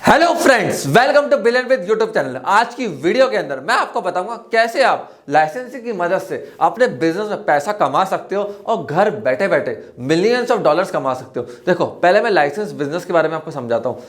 Hello friends, welcome two billion with YouTube channel. आज की video के अंदर मैं आपको बताऊंगा कैसे आप लाइसेंसिंग की मदद से अपने बिजनेस में पैसा कमा सकते हो और घर बैठे बैठे मिलियंस ऑफ डॉलर्स कमा सकते हो। देखो, पहले मैं लाइसेंस बिजनेस के बारे में आपको समझाता हूँ।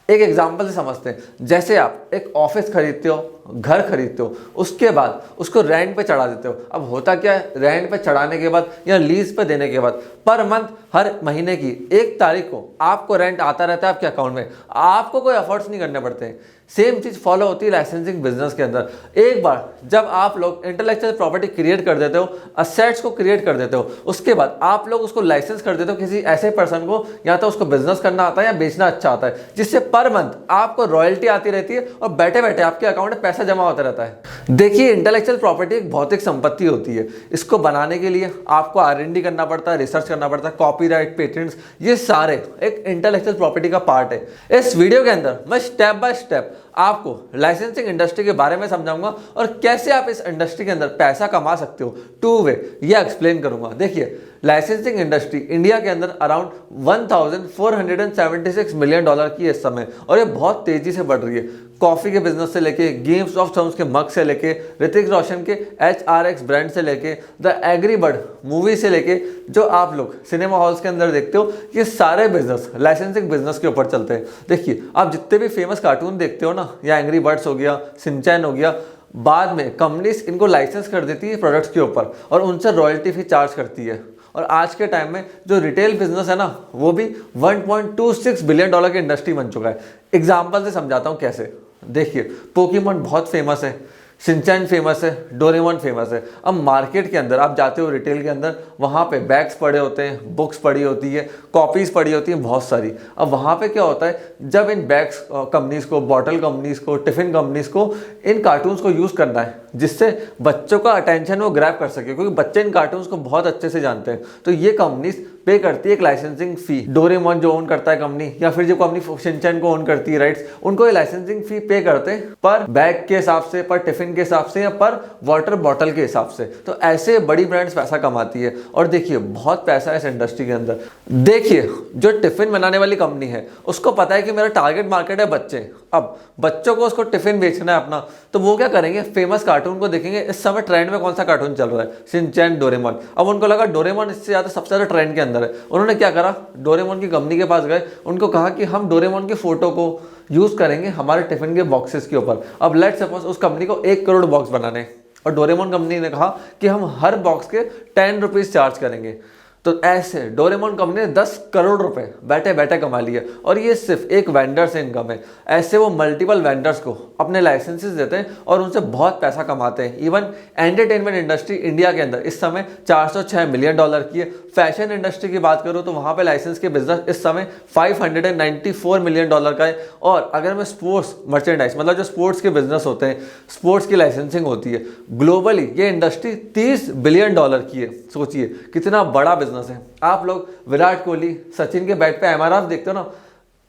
एक एग्जांपल से समझते हैं। जैसे आप एक ऑफिस खरीदते हो, घर खरीदते हो, उसके बाद उसको रेंट पे चढ़ा देते हो। अब होता क्या है, रेंट पे चढ़ाने के बाद या लीज पे देने के बाद पर मंथ हर महीने की 1 तारीख को आपको रेंट आता रहता है आपके अकाउंट में। आपको कोई एफर्ट्स नहीं करने पड़ते हैं। सेम चीज फॉलो होती है लाइसेंसिंग बिजनेस के अंदर। एक बार जब आप लोग इंटेलेक्चुअल प्रॉपर्टी क्रिएट कर देते हो, असेट्स को क्रिएट कर देते हो, उसके बाद आप लोग उसको लाइसेंस कर देते हो किसी ऐसे पर्सन को, या तो उसको बिजनेस करना आता है या बेचना अच्छा आता है, जिससे पर मंथ आपको रॉयल्टी आती रहती है और बैठे बैठे आपके अकाउंट में पैसा जमा होता रहता है। देखिए, इंटेलेक्चुअल प्रॉपर्टी एक भौतिक संपत्ति होती है। इसको बनाने के लिए आपको R&D करना पड़ता है, रिसर्च करना पड़ता है, कॉपीराइट, पेटेंट्स, ये सारे एक इंटेलेक्चुअल प्रॉपर्टी का पार्ट है। इस वीडियो के अंदर मैं स्टेप बाय स्टेप आपको लाइसेंसिंग इंडस्ट्री के बारे में समझाऊंगा और कैसे आप इस इंडस्ट्री के अंदर पैसा कमा सकते हो 2 वे, ये एक्सप्लेन करूंगा। देखिए, लाइसेंसिंग इंडस्ट्री इंडिया के अंदर अराउंड 1476 मिलियन डॉलर की है इस समय, और ये बहुत तेजी से बढ़ रही है। कॉफी के बिजनेस से लेके, गेम्स ऑफ थ्रोन्स के मग से लेके, ऋतिक रोशन के HRX ब्रांड से लेके, द एग्री बर्ड मूवी से लेके, जो आप लोग सिनेमा हॉल्स के अंदर देखते हो, ये सारे बिजनेस लाइसेंसिंग बिजनेस के ऊपर चलते हैं। देखिए, आप जितने भी फेमस कार्टून देखते हो ना, या एंग्री बर्ड्स हो गया, शिनचैन हो गया, बाद में कंपनीज इनको लाइसेंस कर देती है प्रोडक्ट्स के ऊपर और उनसे रॉयल्टी फी चार्ज करती है। और आज के टाइम में जो रिटेल बिजनेस है ना, वो भी 1.26 बिलियन डॉलर की इंडस्ट्री बन चुका है। एग्जाम्पल से समझाता हूँ कैसे। देखिए, पोकेमॉन बहुत फेमस है, शिनचैन फेमस है, डोरेमोन फेमस है। अब मार्केट के अंदर आप जाते हो, रिटेल के अंदर, वहाँ पे बैग्स पड़े होते हैं, बुक्स पड़ी होती है, कॉपीज पड़ी होती हैं बहुत सारी। अब वहाँ पे क्या होता है, जब इन बैग्स कंपनीज को, बॉटल कंपनीज को, टिफिन कंपनीज को इन कार्टून्स को यूज़ करना है, जिससे बच्चों का अटेंशन वो ग्रैब कर सके, क्योंकि बच्चे इन कार्टून्स को बहुत अच्छे से जानते हैं। तो ये कंपनीज पे करती है एक लाइसेंसिंग फी। डोरेमोन जो ओन करता है कंपनी, या फिर जो कंपनी शिनचैन को ओन करती है राइट्स, उनको ये लाइसेंसिंग फी पे करते हैं पर बैग के हिसाब से, पर टिफिन के हिसाब से, या पर वाटर बॉटल के हिसाब से। तो ऐसे बड़ी ब्रांड्स पैसा कमाती है। और देखिए, बहुत पैसा है इस इंडस्ट्री के अंदर। देखिए, जो टिफिन बनाने वाली कंपनी है, उसको पता है कि मेरा टारगेट मार्केट है बच्चे। अब बच्चों को उसको टिफिन बेचना है अपना, तो वो क्या करेंगे, फेमस कार्टून को देखेंगे। इस समय ट्रेंड में कौन सा कार्टून चल रहा है, शिनचैन, डोरेमोन। अब उनको लगा डोरेमोन इससे ज़्यादा सबसे ज़्यादा ट्रेंड के अंदर है। उन्होंने क्या करा, डोरेमोन की कंपनी के पास गए, उनको कहा कि हम डोरेमोन की फोटो को यूज़ करेंगे हमारे टिफिन के बॉक्सेस के ऊपर। अब लेट्स सपोज उस कंपनी को 1 करोड़ बॉक्स बनाने, और डोरेमोन कंपनी ने कहा कि हम हर बॉक्स के 10 रुपीज़ चार्ज करेंगे। तो ऐसे डोरेमोन कंपनी ने 10 करोड़ रुपए बैठे बैठे कमा लिए, और ये सिर्फ एक वेंडर से इनकम है। ऐसे वो मल्टीपल वेंडर्स को अपने लाइसेंसेस देते हैं और उनसे बहुत पैसा कमाते हैं। इवन एंटरटेनमेंट इंडस्ट्री इंडिया के अंदर इस समय 406 मिलियन डॉलर की है। फैशन इंडस्ट्री की बात करूँ तो वहाँ पे लाइसेंस के बिजनेस इस समय 594 मिलियन डॉलर का है। और अगर मैं स्पोर्ट्स मर्चेंडाइज, मतलब जो स्पोर्ट्स के बिजनेस होते हैं, स्पोर्ट्स की लाइसेंसिंग होती है, ग्लोबली ये इंडस्ट्री 30 बिलियन डॉलर की है। सोचिए कितना बड़ा बिजनेस है। आप लोग विराट कोहली, सचिन के बैट पे MRF देखते हो ना,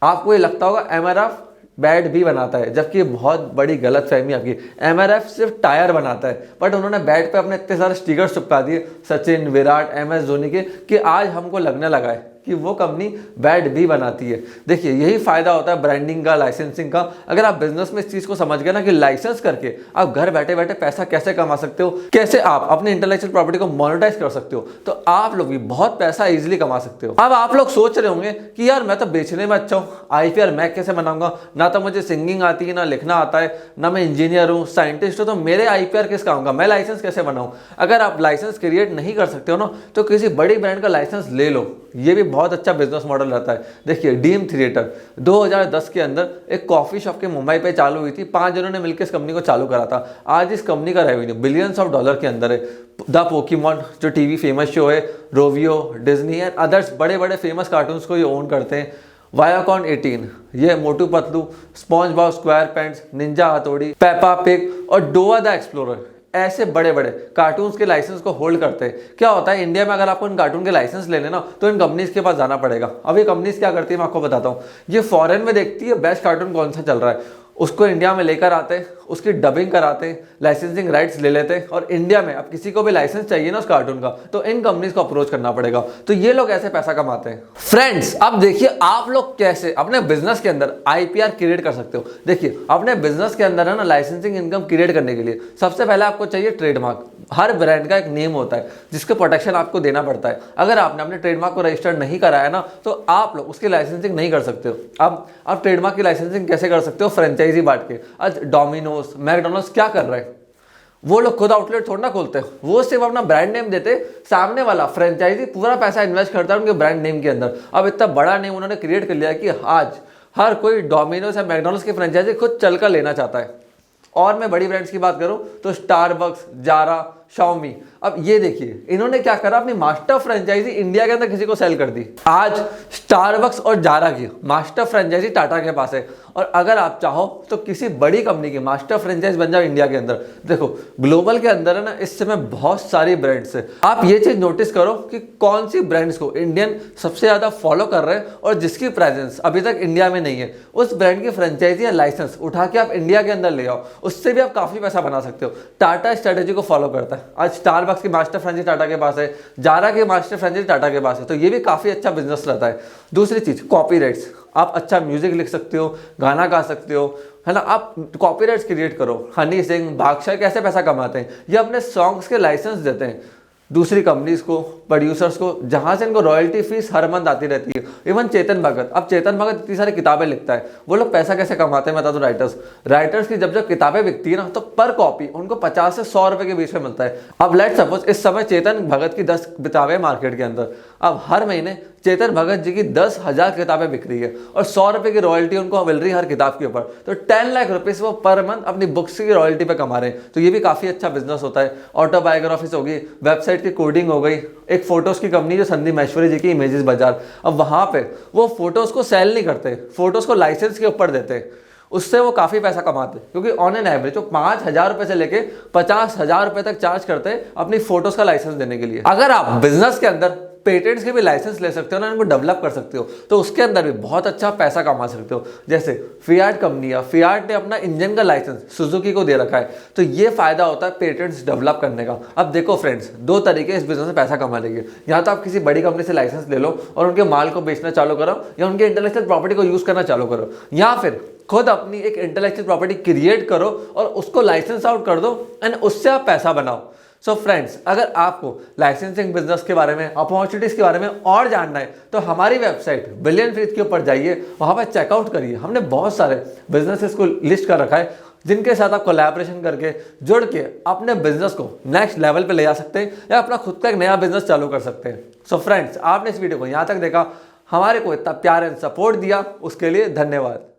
आपको ये लगता होगा MRF बैट भी बनाता है, जबकि ये बहुत बड़ी गलत फहमी आपकी। MRF सिर्फ टायर बनाता है, बट उन्होंने बैट पे अपने इतने सारे स्टिकर्स चिपका दिए सचिन, विराट, MS धोनी के, कि आज हमको लगने लगा है कि वो कंपनी बैट भी बनाती है। देखिए, यही फायदा होता है ब्रांडिंग का, लाइसेंसिंग का। अगर आप बिजनेस में इस चीज को समझ गए ना कि लाइसेंस करके आप घर बैठे बैठे पैसा कैसे कमा सकते हो, कैसे आप अपने इंटेलेक्चुअल प्रॉपर्टी को मोनेटाइज कर सकते हो, तो आप लोग भी बहुत पैसा इजीली कमा सकते हो। अब आप लोग सोच रहे होंगे कि यार मैं तो बेचने में अच्छा हूँ, IPR मैं कैसे बनाऊंगा, ना तो मुझे सिंगिंग आती है, ना लिखना आता है, ना मैं इंजीनियर हूँ, साइंटिस्ट हूँ, तो मेरे IPR किस काम का, मैं लाइसेंस कैसे बनाऊँ। अगर आप लाइसेंस क्रिएट नहीं कर सकते हो ना, तो किसी बड़ी ब्रांड का लाइसेंस ले लो। ये भी बहुत अच्छा बिजनेस मॉडल रहता है। देखिए, ड्रीम थिएटर 2010 के अंदर एक कॉफी शॉप के मुंबई पे चालू हुई थी। 5 जनों ने मिलकर इस कंपनी को चालू करा था। आज इस कंपनी का रेवेन्यू बिलियंस ऑफ डॉलर के अंदर है। द पोकेमॉन जो टीवी फेमस शो है, रोवियो, डिज्नी एंड अदर्स बड़े बड़े फेमस कार्टून्स को ये ओन करते हैं। वायाकॉन 18 ये Motu Patlu, SpongeBob SquarePants, Ninja Hattori, Peppa Pig और डोवा द एक्सप्लोरर, ऐसे बड़े बड़े कार्टून्स के लाइसेंस को होल्ड करते हैं। क्या होता है, इंडिया में अगर आपको इन कार्टून के लाइसेंस लेने ना, तो इन कंपनीज के पास जाना पड़ेगा। अब ये कंपनीज क्या करती है मैं आपको बताता हूँ। ये फॉरेन में देखती है बेस्ट कार्टून कौन सा चल रहा है, उसको इंडिया में लेकर आते हैं, उसकी डबिंग कराते हैं, लाइसेंसिंग राइट्स ले लेते हैं, और इंडिया में अब किसी को भी लाइसेंस चाहिए ना उस कार्टून का, तो इन कंपनीज को अप्रोच करना पड़ेगा। तो ये लोग ऐसे पैसा कमाते हैं। फ्रेंड्स, अब देखिए आप लोग कैसे अपने बिजनेस के अंदर आईपीआर क्रिएट कर सकते हो। देखिए अपने बिजनेस के अंदर है ना, लाइसेंसिंग इनकम क्रिएट करने के लिए सबसे पहले आपको चाहिए ट्रेडमार्क। हर ब्रांड का एक नेम होता है जिसके प्रोटेक्शन आपको देना पड़ता है। अगर आपने अपने ट्रेडमार्क को रजिस्टर्ड नहीं कराया ना, तो आप लोग उसकी लाइसेंसिंग नहीं कर सकते हो। अब आप ट्रेडमार्क की लाइसेंसिंग कैसे कर सकते हो? फ्रेंचाइजी बांट के। आज डोमिनोज, मैकडोनल्ड्स क्या कर रहे हैं? वो लोग खुद आउटलेट थोड़ा ना खोलते हैं, वो सिर्फ अपना ब्रांड नेम देते, सामने वाला फ्रेंचाइजी पूरा पैसा इन्वेस्ट करता है उनके ब्रांड नेम के अंदर। अब इतना बड़ा नेम उन्होंने क्रिएट कर लिया कि आज हर कोई डोमिनोज या मैकडोनल्ड्स की फ्रेंचाइजी खुद चलकर लेना चाहता है। और मैं बड़ी ब्रांड्स की बात करूं तो स्टारबक्स, जारा, शाओमी। अब ये देखिए इन्होंने क्या करा, अपनी मास्टर फ्रेंचाइजी इंडिया के अंदर किसी को सेल कर दी। आज स्टारबक्स और जारा की मास्टर फ्रेंचाइजी टाटा के पास है, और अगर आप चाहो तो किसी बड़ी कंपनी की मास्टर फ्रेंचाइज बन जाओ इंडिया के अंदर। देखो ग्लोबल के अंदर है ना, इस समय बहुत सारी ब्रांड्स है। आप ये चीज नोटिस करो कि कौन सी ब्रांड्स को इंडियन सबसे ज्यादा फॉलो कर रहे हैं और जिसकी प्रेजेंस अभी तक इंडिया में नहीं है, उस ब्रांड की फ्रेंचाइजी या लाइसेंस उठा के आप इंडिया के अंदर ले आओ, उससे भी आप काफी पैसा बना सकते हो। टाटा स्ट्रेटेजी को फॉलो करता है। आज स्टारबक्स की मास्टर फ्रेंचाइजी टाटा के पास है, जारा की मास्टर फ्रेंचाइजी टाटा के पास है, तो ये भी काफी अच्छा बिजनेस रहता है। दूसरी चीज कॉपीराइट्स। आप अच्छा म्यूजिक लिख सकते हो, गाना गा सकते हो, है ना। आप कॉपीराइट्स क्रिएट करो। हनी सिंह, बादशाह कैसे पैसा कमाते हैं? ये अपने सॉन्ग्स के लाइसेंस देते हैं दूसरी कंपनीज को, प्रोड्यूसर्स को, जहां से इनको रॉयल्टी फीस हर मंथ आती रहती है। इवन चेतन भगत, अब चेतन भगत इतनी सारी किताबें लिखता है, वो लोग पैसा कैसे कमाते हैं बता दो। राइटर्स की जब किताबें बिकती है ना, तो पर कॉपी उनको 50 से 100 रुपए के बीच में मिलता है। अब लेट्स सपोज इस समय चेतन भगत की 10 किताबें मार्केट के अंदर, अब हर महीने चेतन भगत जी की 10,000 किताबें बिक रही है और 100 रुपए की रॉयल्टी उनको मिल रही है हर किताब के ऊपर, तो 10 लाख रुपीस वो पर मंथ अपनी बुक्स की रॉयल्टी पे कमा रहे हैं। तो ये भी काफी अच्छा बिजनेस होता है। ऑटोबायोग्राफीज होगी, वेबसाइट की कोडिंग हो गई, एक फोटोज की कंपनी जो संदीप महेश्वरी जी की इमेजेस बाजार, अब वहां पे वो फोटोज को सेल नहीं करते, फोटोज को लाइसेंस के ऊपर देते, उससे वो काफी पैसा कमाते हैं। क्योंकि ऑन एन एवरेज वो 5,000 रुपए से लेके 50,000 रुपए तक चार्ज करते हैं अपनी फोटोज का लाइसेंस देने के लिए। अगर आप बिजनेस के अंदर पेटेंट्स के भी लाइसेंस ले सकते हो ना, इनको डेवलप कर सकते हो, तो उसके अंदर भी बहुत अच्छा पैसा कमा सकते हो। जैसे फियाट कंपनी है, फियाट ने अपना इंजन का लाइसेंस सुजुकी को दे रखा है, तो ये फायदा होता है पेटेंट्स डेवलप करने का। अब देखो फ्रेंड्स, दो तरीके इस बिजनेस में पैसा कमाने के। या तो आप किसी बड़ी कंपनी से लाइसेंस ले लो और उनके माल को बेचना चालू करो, या उनके इंटेलेक्चुअल प्रॉपर्टी को यूज करना चालू करो, या फिर खुद अपनी एक इंटेलेक्चुअल प्रॉपर्टी क्रिएट करो और उसको लाइसेंस आउट कर दो एंड उससे आप पैसा बनाओ। सो फ्रेंड्स, अगर आपको लाइसेंसिंग बिजनेस के बारे में, अपॉर्चुनिटीज के बारे में और जानना है, तो हमारी वेबसाइट बिलियन फीट के ऊपर जाइए, वहां पर चेकआउट करिए। हमने बहुत सारे बिजनेसेस को लिस्ट कर रखा है जिनके साथ आप कोलैबोरेशन करके जुड़ के अपने बिजनेस को नेक्स्ट लेवल पे ले जा सकते हैं या अपना खुद का एक नया बिजनेस चालू कर सकते हैं। सो फ्रेंड्स, आपने इस वीडियो को यहाँ तक देखा, हमारे को इतना प्यार एंड सपोर्ट दिया, उसके लिए धन्यवाद।